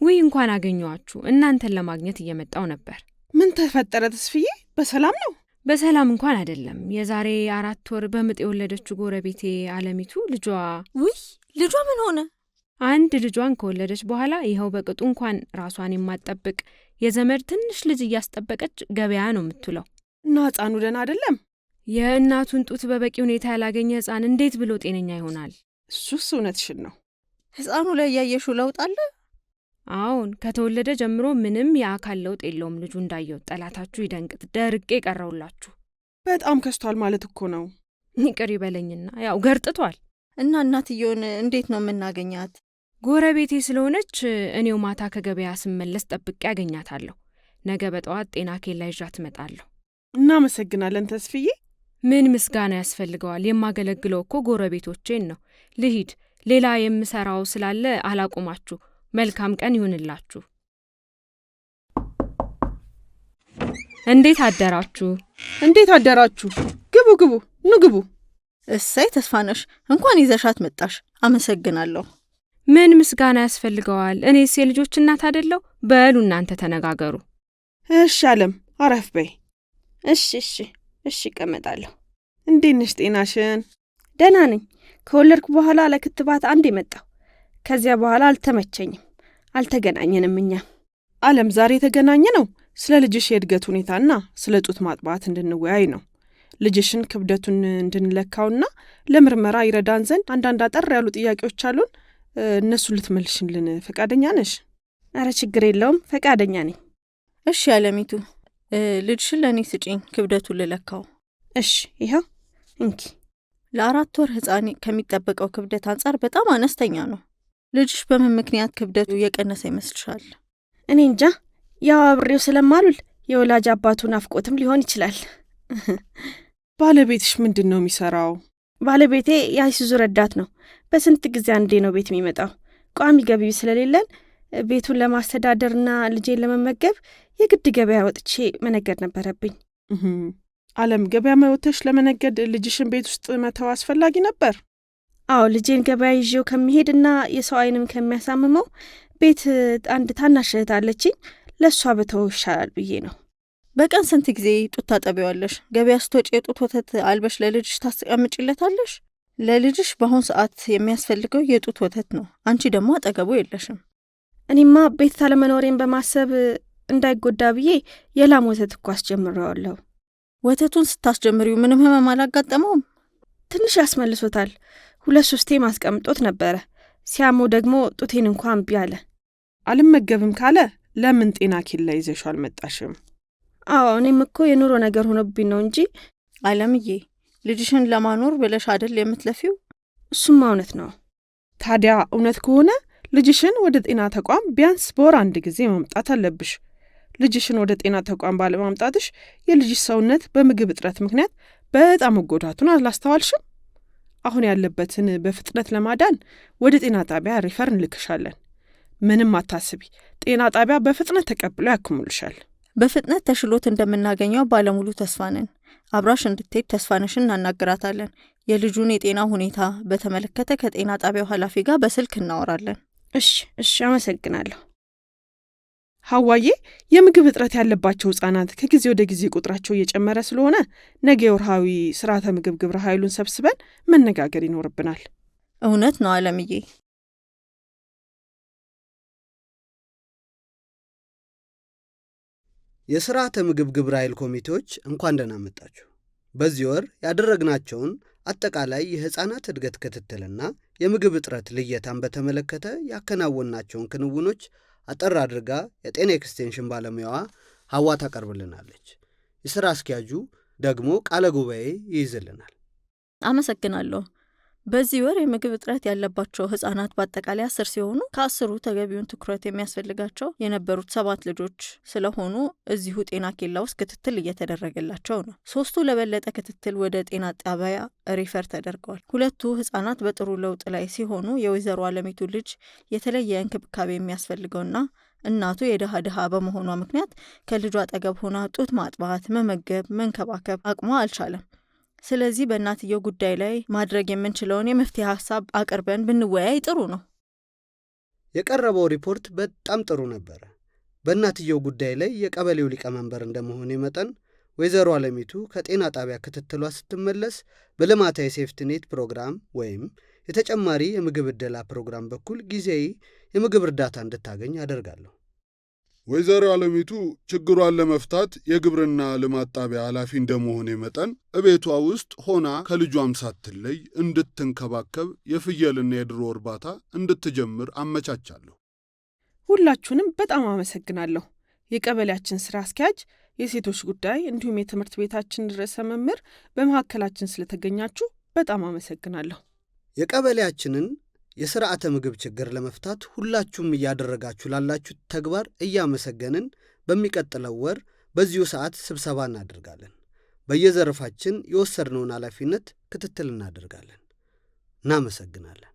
ውይ እንኳን አገኘኋችሁ። እናንተን ለማግኘት እየመጣው ነበር። ምን ተፈጠረ ተስፍዬ? በሰላም ነው? በሰላም እንኳን አይደለም። የዛሬ 4 ወር በምጥ የወለደችው ጎረቤቴ አለሚቱ ልጇ ውይ ልጇ ምን ሆነ? አንድ ልጇን ከወለደች በኋላ ይኸው በቅጡ እንኳን ራሷን የማትጠብቅ የዘመድ ትንሽ ልጅ እያስጠበቀች ገበያ ነው የምትውለው። እና ሕፃኑ ደህና አይደለም? የእናቱን ጡት በበቂ ሁኔታ ያላገኘ ሕፃን እንዴት ብሎ ጤነኛ ይሆናል? እሱስ እውነትሽን ነው። ሕፃኑ ላይ ያየሽው ለውጥ አለ? አዎን፣ ከተወለደ ጀምሮ ምንም የአካል ለውጥ የለውም። ልጁ እንዳየው ጠላታችሁ ይደንቅት፣ ደርቄ ቀረውላችሁ። በጣም ከስቷል ማለት እኮ ነው። ይቅር ይበለኝና ያው ገርጥቷል። እና እናትየውን እንዴት ነው የምናገኛት? ጎረቤቴ ስለሆነች እኔው ማታ ከገበያ ስመለስ ጠብቄ ያገኛታለሁ። ነገ በጠዋት ጤና ኬላ ይዣት እመጣለሁ። እናመሰግናለን ተስፍዬ። ምን ምስጋና ያስፈልገዋል? የማገለግለው እኮ ጎረቤቶቼን ነው። ልሂድ፣ ሌላ የምሰራው ስላለ አላቁማችሁ። መልካም ቀን ይሁንላችሁ። እንዴት አደራችሁ? እንዴት አደራችሁ? ግቡ ግቡ፣ ኑ ግቡ። እሰይ ተስፋነሽ፣ እንኳን ይዘሻት መጣሽ። አመሰግናለሁ። ምን ምስጋና ያስፈልገዋል? እኔስ የልጆች እናት አይደለሁ? በሉ እናንተ ተነጋገሩ። እሺ አለም፣ አረፍ በይ። እሺ እቀመጣለሁ። እንዴት ነሽ? ጤናሽን? ደህና ነኝ። ከወለድኩ በኋላ ለክትባት አንድ የመጣው ከዚያ በኋላ አልተመቸኝም። አልተገናኘንም። እኛም አለም፣ ዛሬ የተገናኘ ነው ስለ ልጅሽ የእድገት ሁኔታና ስለ ጡት ማጥባት እንድንወያይ ነው። ልጅሽን ክብደቱን እንድንለካውና ለምርመራ ይረዳን ዘንድ አንዳንድ አጠር ያሉ ጥያቄዎች አሉን። እነሱን ልትመልሽልን ፈቃደኛ ነሽ? አረ ችግር የለውም፣ ፈቃደኛ ነኝ። እሺ አለሚቱ፣ ልጅሽን ለእኔ ስጪኝ፣ ክብደቱን ልለካው። እሺ ይኸው እንኪ። ለ4 ወር ሕፃን ከሚጠበቀው ክብደት አንጻር በጣም አነስተኛ ነው። ልጅሽ በምን ምክንያት ክብደቱ የቀነሰ ይመስልሻል? እኔ እንጃ፣ ያው አብሬው ስለማሉል የወላጅ አባቱ ናፍቆትም ሊሆን ይችላል። ባለቤትሽ ምንድን ነው የሚሰራው? ባለቤቴ የአይሱዙ ረዳት ነው። በስንት ጊዜ አንዴ ነው ቤት የሚመጣው። ቋሚ ገቢ ስለሌለን ቤቱን ለማስተዳደርና ልጄን ለመመገብ የግድ ገበያ ወጥቼ መነገድ ነበረብኝ። አለም፣ ገበያ መወተሽ ለመነገድ ልጅሽን ቤት ውስጥ መተው አስፈላጊ ነበር? አዎ፣ ልጄን ገበያ ይዤው ከሚሄድና የሰው ዓይንም ከሚያሳምመው ቤት አንድ ታናሽ እህት አለችኝ፣ ለእሷ በተወው ይሻላል ብዬ ነው። በቀን ስንት ጊዜ ጡት ታጠቢዋለሽ? ገበያ ስትወጪ የጡት ወተት አልበሽ ለልጅሽ ታስቀምጪለታለሽ? ለልጅሽ በአሁን ሰዓት የሚያስፈልገው የጡት ወተት ነው። አንቺ ደግሞ አጠገቡ የለሽም። እኔማ ቤት ታለመኖሬን በማሰብ እንዳይጎዳ ብዬ የላም ወተት እኮ አስጀምረዋለሁ። ወተቱን ስታስጀምሪው ምንም ህመም አላጋጠመውም? ትንሽ ያስመልሶታል። 2-3 ማስቀምጦት ነበረ። ሲያመው ደግሞ ጡቴን እንኳን እምቢ አለ። አልመገብም ካለ ለምን ጤና ኬላ ይዘሽው አልመጣሽም? አዎ፣ እኔም እኮ የኑሮ ነገር ሆኖብኝ ነው እንጂ። አለምዬ፣ ልጅሽን ለማኖር ብለሽ አይደል የምትለፊው? እሱማ እውነት ነው። ታዲያ እውነት ከሆነ ልጅሽን ወደ ጤና ተቋም ቢያንስ በወር 1 ጊዜ ማምጣት አለብሽ። ልጅሽን ወደ ጤና ተቋም ባለማምጣትሽ የልጅሽ ሰውነት በምግብ እጥረት ምክንያት በጣም መጎዳቱን አላስተዋልሽም? አሁን ያለበትን በፍጥነት ለማዳን ወደ ጤና ጣቢያ ሪፈር እንልክሻለን። ምንም አታስቢ፣ ጤና ጣቢያ በፍጥነት ተቀብሎ ያክሙልሻል። በፍጥነት ተሽሎት እንደምናገኘው ባለሙሉ ተስፋ ነን። አብራሽ እንድትሄድ ተስፋነሽን እናናግራታለን። የልጁን የጤና ሁኔታ በተመለከተ ከጤና ጣቢያው ኃላፊ ጋር በስልክ እናወራለን። እሺ፣ አመሰግናለሁ። ሀዋዬ፣ የምግብ እጥረት ያለባቸው ሕፃናት ከጊዜ ወደ ጊዜ ቁጥራቸው እየጨመረ ስለሆነ ነገ የወርሃዊ ስርዓተ ምግብ ግብረ ኃይሉን ሰብስበን መነጋገር ይኖርብናል። እውነት ነው አለምዬ። የስርዓተ ምግብ ግብረ ኃይል ኮሚቴዎች እንኳን ደህና መጣችሁ። በዚህ ወር ያደረግናቸውን አጠቃላይ የሕፃናት እድገት ክትትልና የምግብ እጥረት ልየታን በተመለከተ ያከናወናቸውን ክንውኖች አጠር አድርጋ የጤና ኤክስቴንሽን ባለሙያዋ ሀዋ ታቀርብልናለች። የሥራ አስኪያጁ ደግሞ ቃለ ጉባኤ ይይዝልናል። አመሰግናለሁ። በዚህ ወር የምግብ እጥረት ያለባቸው ሕፃናት በአጠቃላይ 10 ሲሆኑ ከ10ሩ ተገቢውን ትኩረት የሚያስፈልጋቸው የነበሩት 7 ልጆች ስለሆኑ እዚሁ ጤና ኬላ ውስጥ ክትትል እየተደረገላቸው ነው። 3ቱ ለበለጠ ክትትል ወደ ጤና ጣቢያ ሪፈር ተደርገዋል። 2ቱ ሕፃናት በጥሩ ለውጥ ላይ ሲሆኑ የወይዘሮ አለሚቱ ልጅ የተለየ እንክብካቤ የሚያስፈልገውና እናቱ የድሃ በመሆኗ ምክንያት ከልጇ አጠገብ ሆና ጡት ማጥባት፣ መመገብ፣ መንከባከብ አቅሟ አልቻለም። ስለዚህ በእናትየው ጉዳይ ላይ ማድረግ የምንችለውን የመፍትሄ ሀሳብ አቅርበን ብንወያይ ጥሩ ነው። የቀረበው ሪፖርት በጣም ጥሩ ነበረ። በእናትየው ጉዳይ ላይ የቀበሌው ሊቀመንበር እንደመሆኔ መጠን ወይዘሮ አለሚቱ ከጤና ጣቢያ ክትትሏ ስትመለስ በልማታዊ ሴፍትኔት ፕሮግራም ወይም የተጨማሪ የምግብ ዕደላ ፕሮግራም በኩል ጊዜያዊ የምግብ እርዳታ እንድታገኝ አደርጋለሁ። ወይዘሮ አለሚቱ ችግሯን ለመፍታት የግብርና ልማት ጣቢያ ኃላፊ እንደመሆኔ መጠን እቤቷ ውስጥ ሆና ከልጇም ሳትለይ እንድትንከባከብ የፍየልና የዶሮ እርባታ እንድትጀምር አመቻቻለሁ። ሁላችሁንም በጣም አመሰግናለሁ። የቀበሌያችን ስራ አስኪያጅ፣ የሴቶች ጉዳይ እንዲሁም የትምህርት ቤታችን ርዕሰ መምህር በመካከላችን ስለተገኛችሁ በጣም አመሰግናለሁ። የቀበሌያችንን የሥርዓተ ምግብ ችግር ለመፍታት ሁላችሁም እያደረጋችሁ ላላችሁት ተግባር እያመሰገንን በሚቀጥለው ወር በዚሁ ሰዓት ስብሰባ እናደርጋለን። በየዘርፋችን የወሰድነውን ኃላፊነት ክትትል እናደርጋለን። እናመሰግናለን።